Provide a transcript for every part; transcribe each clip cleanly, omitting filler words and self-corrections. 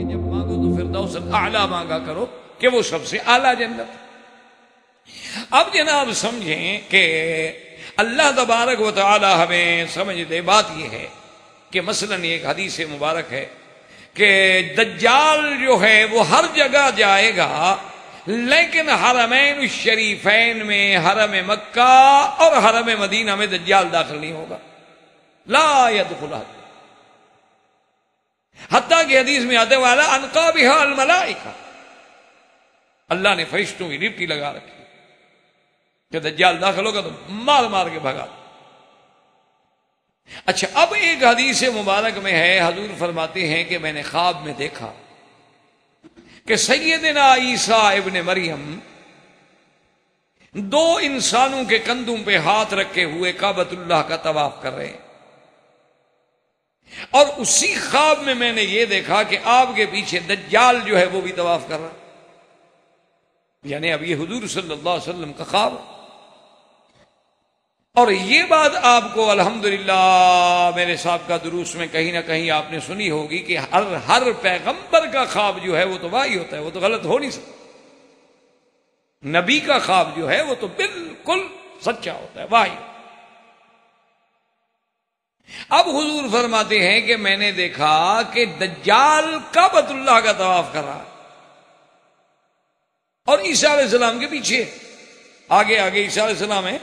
کہ جب مانگو تو فردوس الاعلیٰ مانگا کرو کہ وہ سب سے اعلیٰ جنت۔ اب جناب سمجھیں کہ اللہ تبارک و تعالی ہمیں سمجھ دے، بات یہ ہے کہ مثلا ایک حدیث مبارک ہے کہ دجال جو ہے وہ ہر جگہ جائے گا، لیکن حرمین الشریفین میں، حرم مکہ اور حرم مدینہ میں دجال داخل نہیں ہوگا، لا يدخلها، حتیٰ کہ حدیث میں آتے والا انقا بها الملائکہ، اللہ نے فرشتوں کی ڈیوٹی لگا رکھی کہ دجال داخل ہوگا تو مار مار کے بھگا۔ اچھا، اب ایک حدیث مبارک میں ہے، حضور فرماتے ہیں کہ میں نے خواب میں دیکھا کہ سیدنا عیسیٰ ابن مریم دو انسانوں کے کندھوں پہ ہاتھ رکھے ہوئے کعبۃ اللہ کا طواف کر رہے ہیں، اور اسی خواب میں نے یہ دیکھا کہ آپ کے پیچھے دجال جو ہے وہ بھی طواف کر رہا، یعنی اب یہ حضور صلی اللہ علیہ وسلم کا خواب۔ اور یہ بات آپ کو الحمدللہ میرے سابقہ دروس میں کہیں نہ کہیں آپ نے سنی ہوگی کہ ہر پیغمبر کا خواب جو ہے وہ تو وحی ہوتا ہے، وہ تو غلط ہو نہیں سکتا۔ نبی کا خواب جو ہے وہ تو بالکل سچا ہوتا ہے، وحی۔ اب حضور فرماتے ہیں کہ میں نے دیکھا کہ دجال کعبۃ اللہ کا طواف کر رہا ہے اور عیسیٰ علیہ السلام کے پیچھے، آگے عیسیٰ علیہ السلام ہے،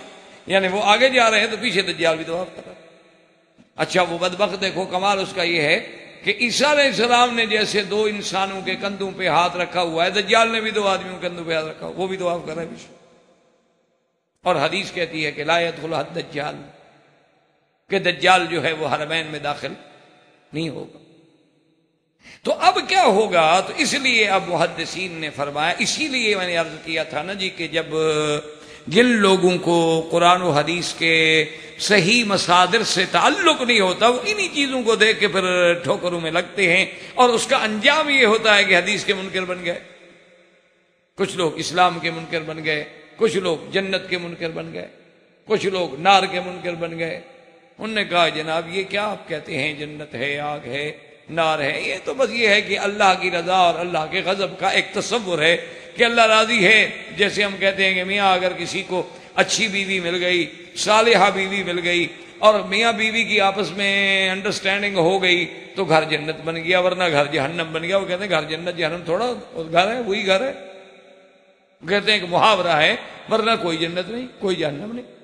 یعنی وہ آگے جا رہے ہیں تو پیچھے دجال بھی طواف کر رہا ہے۔ اچھا، وہ بدبخت دیکھو کمال اس کا یہ ہے کہ عیسیٰ علیہ السلام نے جیسے دو انسانوں کے کندھوں پہ ہاتھ رکھا ہوا ہے، دجال نے بھی دو آدمیوں کے کندھوں پہ ہاتھ رکھا ہوا، وہ بھی طواف کر رہا ہے پیچھے۔ اور حدیث کہتی ہے کہ لا يدخل الدجال، کہ دجال جو ہے وہ حرمین میں داخل نہیں ہوگا۔ تو اب کیا ہوگا؟ تو اس لیے اب محدثین نے فرمایا، اسی لیے میں نے عرض کیا تھا نا جی کہ جب جن لوگوں کو قرآن و حدیث کے صحیح مصادر سے تعلق نہیں ہوتا، وہ انہی چیزوں کو دیکھ کے پھر ٹھوکروں میں لگتے ہیں، اور اس کا انجام یہ ہوتا ہے کہ حدیث کے منکر بن گئے، کچھ لوگ اسلام کے منکر بن گئے، کچھ لوگ جنت کے منکر بن گئے، کچھ لوگ نار کے منکر بن گئے۔ انہوں نے کہا جناب یہ کیا آپ کہتے ہیں جنت ہے، آگ ہے، نار ہے؟ یہ تو بس یہ ہے کہ اللہ کی رضا اور اللہ کے غضب کا ایک تصور ہے کہ اللہ راضی ہے۔ جیسے ہم کہتے ہیں کہ میاں اگر کسی کو اچھی بیوی مل گئی، صالحہ بیوی مل گئی، اور میاں بیوی کی آپس میں انڈرسٹینڈنگ ہو گئی تو گھر جنت بن گیا، ورنہ گھر جہنم بن گیا۔ وہ کہتے ہیں گھر جنت جہنم تھوڑا گھر ہے، وہی گھر ہے۔ کہتے ہیں کہ محاورہ ہے، ورنہ کوئی جنت نہیں، کوئی جہنم نہیں۔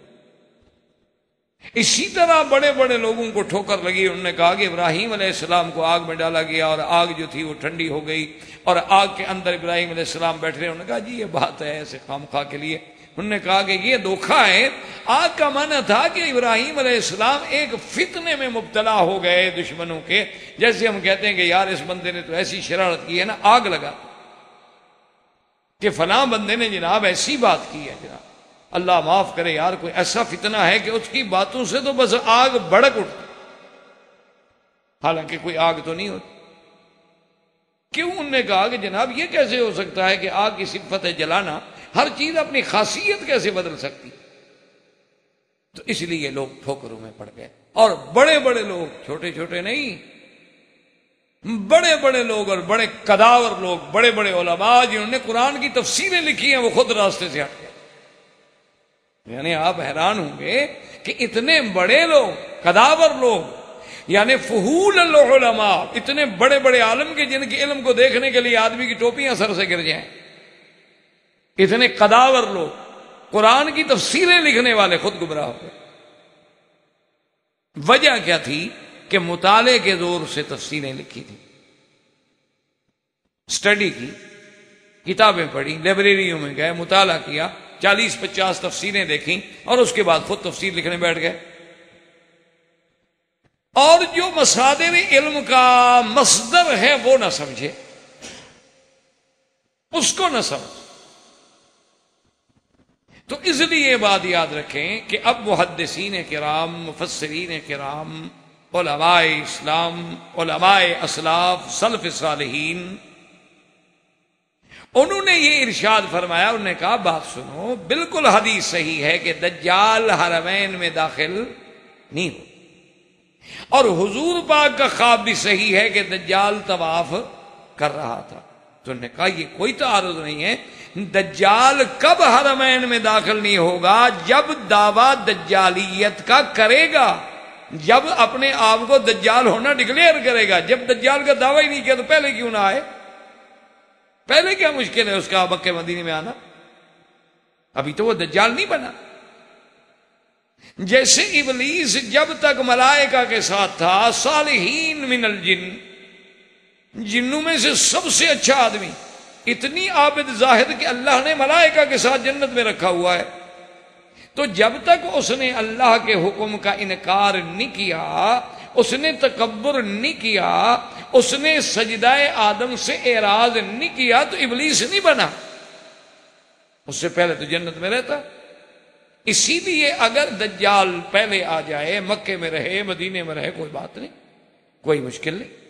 اسی طرح بڑے بڑے لوگوں کو ٹھوکر لگی، انہوں نے کہا کہ ابراہیم علیہ السلام کو آگ میں ڈالا گیا اور آگ جو تھی وہ ٹھنڈی ہو گئی، اور آگ کے اندر ابراہیم علیہ السلام بیٹھ رہے۔ انہوں نے کہا جی یہ بات ہے ایسے خامخواہ کے لیے۔ انہوں نے کہا کہ یہ دھوکہ ہے، آگ کا معنی تھا کہ ابراہیم علیہ السلام ایک فتنے میں مبتلا ہو گئے دشمنوں کے، جیسے ہم کہتے ہیں کہ یار اس بندے نے تو ایسی شرارت کی ہے نا، آگ لگا کہ فلاں بندے نے جناب ایسی بات کی ہے جناب، اللہ معاف کرے یار، کوئی ایسا فتنہ ہے کہ اس کی باتوں سے تو بس آگ بھڑک اٹھتی، حالانکہ کوئی آگ تو نہیں ہوتی۔ کیوں؟ انہوں نے کہا کہ جناب یہ کیسے ہو سکتا ہے کہ آگ کی صفت ہے جلانا، ہر چیز اپنی خاصیت کیسے بدل سکتی؟ تو اس لیے لوگ ٹھوکروں میں پڑ گئے، اور بڑے بڑے لوگ، چھوٹے چھوٹے نہیں، بڑے بڑے لوگ اور بڑے قداور لوگ، بڑے بڑے علماء جنہوں نے قرآن کی تفسیریں لکھی ہیں، وہ خود راستے سے ہٹ گئے۔ یعنی آپ حیران ہوں گے کہ اتنے بڑے لوگ، قداور لوگ، یعنی فحول العلماء، اتنے بڑے بڑے عالم کے جن کے علم کو دیکھنے کے لیے آدمی کی ٹوپیاں سر سے گر جائیں، اتنے قداور لوگ، قرآن کی تفسیریں لکھنے والے خود گمراہ ہو گئے۔ وجہ کیا تھی؟ کہ مطالعے کے زور سے تفسیریں لکھی تھی، اسٹڈی کی، کتابیں پڑھی، لائبریریوں میں گئے، مطالعہ کیا، 40-50 تفسیریں دیکھیں، اور اس کے بعد خود تفسیر لکھنے بیٹھ گئے۔ اور جو مصادر علم کا مصدر ہے وہ نہ سمجھے، اس کو نہ سمجھ۔ تو اس لیے یہ بات یاد رکھیں کہ اب محدثین کرام، مفسرین کرام، علماء اسلام، علماء اسلاف، سلف صالحین، انہوں نے یہ ارشاد فرمایا، انہوں نے کہا بات سنو، بالکل حدیث صحیح ہے کہ دجال حرمین میں داخل نہیں ہو، اور حضور پاک کا خواب بھی صحیح ہے کہ دجال طواف کر رہا تھا. تو انہوں نے کہا یہ کوئی تعارض نہیں ہے. دجال کب حرمین میں داخل نہیں ہوگا؟ جب دعویٰ دجالیت کا کرے گا، جب اپنے آپ کو دجال ہونا ڈکلیئر کرے گا. جب دجال کا دعویٰ ہی نہیں کیا تو پہلے کیوں نہ آئے؟ پہلے کیا مشکل ہے اس کا مکہ مدینے میں آنا؟ ابھی تو وہ دجال نہیں بنا. جیسے ابلیس جب تک ملائکہ کے ساتھ تھا، صالحین من الجن، جنوں میں سے سب سے اچھا آدمی، اتنی عابد زاہد کہ اللہ نے ملائکہ کے ساتھ جنت میں رکھا ہوا ہے، تو جب تک اس نے اللہ کے حکم کا انکار نہیں کیا، اس نے تکبر نہیں کیا، اس نے سجدہ آدم سے اعراض نہیں کیا، تو ابلیس نہیں بنا. اس سے پہلے تو جنت میں رہتا. اسی لیے اگر دجال پہلے آ جائے، مکے میں رہے، مدینے میں رہے، کوئی بات نہیں، کوئی مشکل نہیں.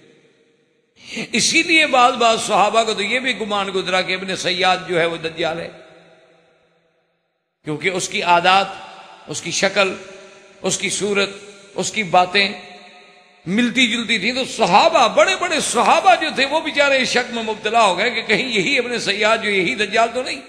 اسی لیے بعض صحابہ کو تو یہ بھی گمان گزرا کہ ابن سیاد جو ہے وہ دجال ہے، کیونکہ اس کی عادات، اس کی شکل، اس کی صورت، اس کی باتیں ملتی جلتی تھی. تو صحابہ، بڑے بڑے صحابہ جو تھے وہ بیچارے اس شک میں مبتلا ہو گئے کہ کہیں یہی ابن سیاد جو یہی دجال تو نہیں.